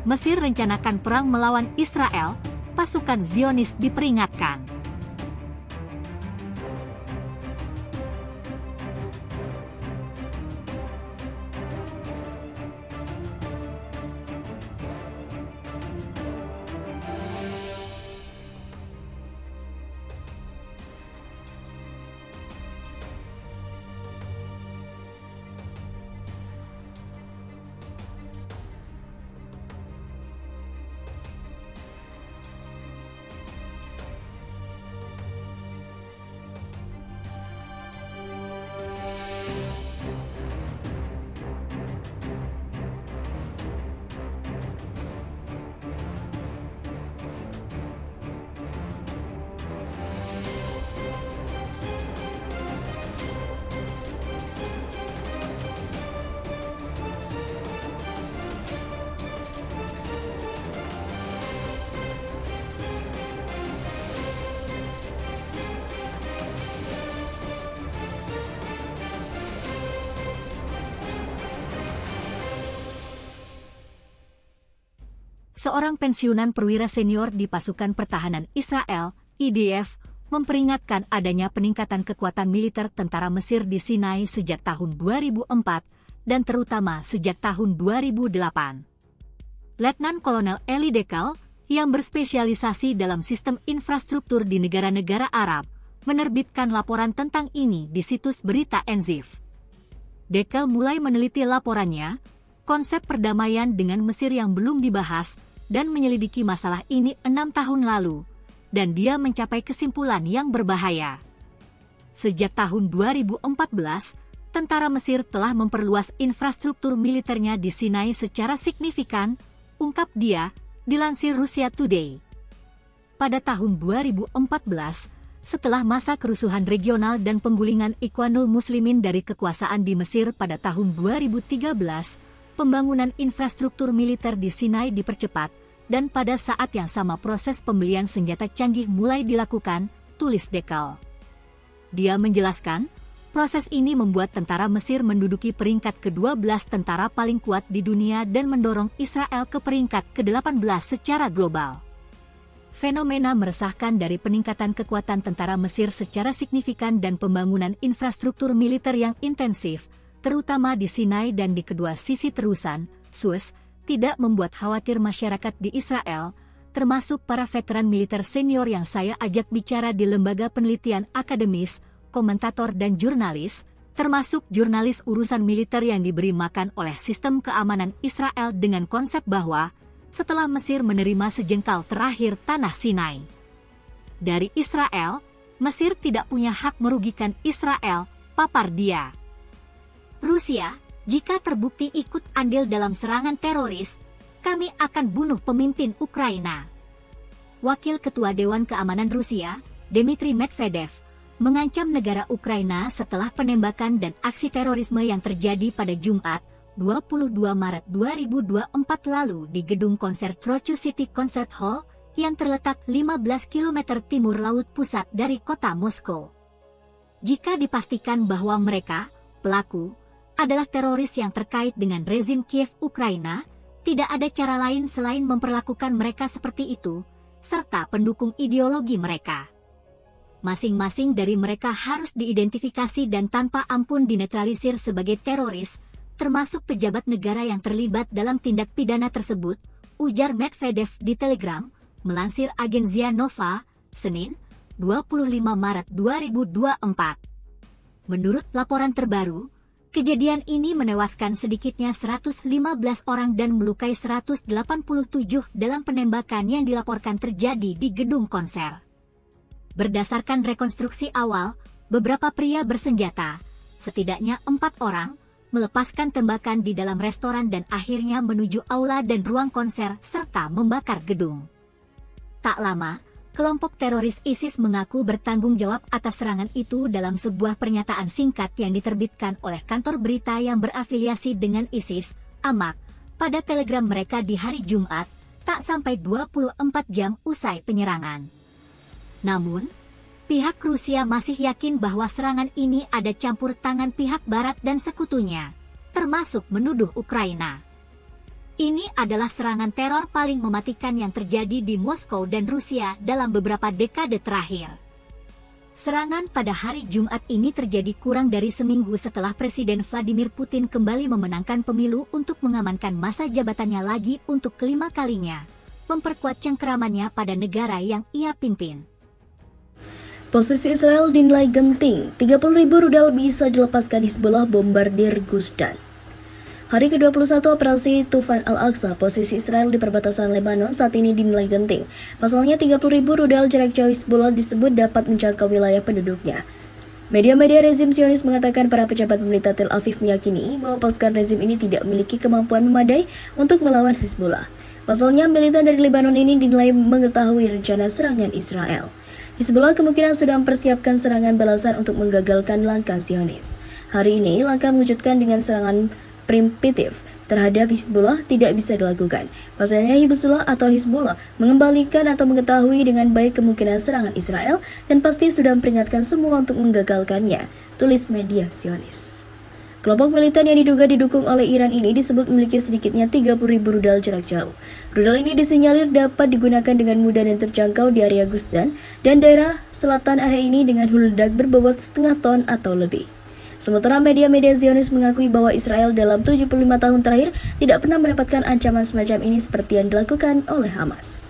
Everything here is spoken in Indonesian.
Mesir rencanakan perang melawan Israel, pasukan Zionis diperingatkan. Seorang pensiunan perwira senior di pasukan pertahanan Israel, IDF, memperingatkan adanya peningkatan kekuatan militer tentara Mesir di Sinai sejak tahun 2004 dan terutama sejak tahun 2008. Letnan Kolonel Eli Dekel, yang berspesialisasi dalam sistem infrastruktur di negara-negara Arab, menerbitkan laporan tentang ini di situs berita Enzif. Dekel mulai meneliti laporannya, konsep perdamaian dengan Mesir yang belum dibahas, dan menyelidiki masalah ini 6 tahun lalu, dan dia mencapai kesimpulan yang berbahaya. Sejak tahun 2014, tentara Mesir telah memperluas infrastruktur militernya di Sinai secara signifikan, ungkap dia, dilansir Russia Today. Pada tahun 2014, setelah masa kerusuhan regional dan penggulingan Ikhwanul Muslimin dari kekuasaan di Mesir pada tahun 2013, pembangunan infrastruktur militer di Sinai dipercepat, dan pada saat yang sama proses pembelian senjata canggih mulai dilakukan, tulis Dekel. Dia menjelaskan, proses ini membuat tentara Mesir menduduki peringkat ke-12 tentara paling kuat di dunia dan mendorong Israel ke peringkat ke-18 secara global. Fenomena meresahkan dari peningkatan kekuatan tentara Mesir secara signifikan dan pembangunan infrastruktur militer yang intensif, terutama di Sinai dan di kedua sisi terusan, Suez, tidak membuat khawatir masyarakat di Israel, termasuk para veteran militer senior yang saya ajak bicara di lembaga penelitian akademis, komentator dan jurnalis, termasuk jurnalis urusan militer yang diberi makan oleh sistem keamanan Israel dengan konsep bahwa, setelah Mesir menerima sejengkal terakhir tanah Sinai dari Israel, Mesir tidak punya hak merugikan Israel, papar dia. Rusia, jika terbukti ikut andil dalam serangan teroris, kami akan bunuh pemimpin Ukraina. Wakil Ketua Dewan Keamanan Rusia, Dmitry Medvedev, mengancam negara Ukraina setelah penembakan dan aksi terorisme yang terjadi pada Jumat, 22 Maret 2024 lalu di gedung konser Trochu City Concert Hall, yang terletak 15 km timur laut pusat dari kota Moskow. Jika dipastikan bahwa mereka, pelaku, adalah teroris yang terkait dengan rezim Kiev Ukraina, tidak ada cara lain selain memperlakukan mereka seperti itu, serta pendukung ideologi mereka. Masing-masing dari mereka harus diidentifikasi dan tanpa ampun dinetralisir sebagai teroris, termasuk pejabat negara yang terlibat dalam tindak pidana tersebut, ujar Medvedev di Telegram, melansir Agenzia Nova, Senin, 25 Maret 2024. Menurut laporan terbaru, kejadian ini menewaskan sedikitnya 115 orang dan melukai 187 dalam penembakan yang dilaporkan terjadi di gedung konser. Berdasarkan rekonstruksi awal, beberapa pria bersenjata, setidaknya 4 orang, melepaskan tembakan di dalam restoran dan akhirnya menuju aula dan ruang konser serta membakar gedung. Tak lama, kelompok teroris ISIS mengaku bertanggung jawab atas serangan itu dalam sebuah pernyataan singkat yang diterbitkan oleh kantor berita yang berafiliasi dengan ISIS, Amaq, pada telegram mereka di hari Jumat, tak sampai 24 jam usai penyerangan. Namun, pihak Rusia masih yakin bahwa serangan ini ada campur tangan pihak Barat dan sekutunya, termasuk menuduh Ukraina. Ini adalah serangan teror paling mematikan yang terjadi di Moskow dan Rusia dalam beberapa dekade terakhir. Serangan pada hari Jumat ini terjadi kurang dari seminggu setelah Presiden Vladimir Putin kembali memenangkan pemilu untuk mengamankan masa jabatannya lagi untuk kelima kalinya, memperkuat cengkeramannya pada negara yang ia pimpin. Posisi Israel dinilai genting, 30.000 rudal bisa dilepaskan Hizbullah bombardir Gusdan. Hari ke-21 operasi Tufan Al-Aqsa, posisi Israel di perbatasan Lebanon saat ini dinilai genting. Pasalnya 30.000 rudal jarak jauh Hizbullah disebut dapat menjangkau wilayah penduduknya. Media-media rezim Zionis mengatakan para pejabat pemerintah Tel Aviv meyakini bahwa pasukan rezim ini tidak memiliki kemampuan memadai untuk melawan Hizbullah. Pasalnya militan dari Lebanon ini dinilai mengetahui rencana serangan Israel. Hizbullah kemungkinan sudah mempersiapkan serangan balasan untuk menggagalkan langkah Zionis. Hari ini langkah mewujudkan dengan serangan primitif terhadap Hizbullah tidak bisa dilakukan. Pasalnya Hizbullah mengembalikan atau mengetahui dengan baik kemungkinan serangan Israel dan pasti sudah memperingatkan semua untuk menggagalkannya, tulis media Zionis. Kelompok militan yang diduga didukung oleh Iran ini disebut memiliki sedikitnya 30.000 rudal jarak jauh. Rudal ini disinyalir dapat digunakan dengan mudah dan terjangkau di area Gusdan dan daerah selatan area ini dengan hulu ledak berbobot setengah ton atau lebih. Sementara media-media Zionis mengakui bahwa Israel dalam 75 tahun terakhir tidak pernah mendapatkan ancaman semacam ini seperti yang dilakukan oleh Hamas.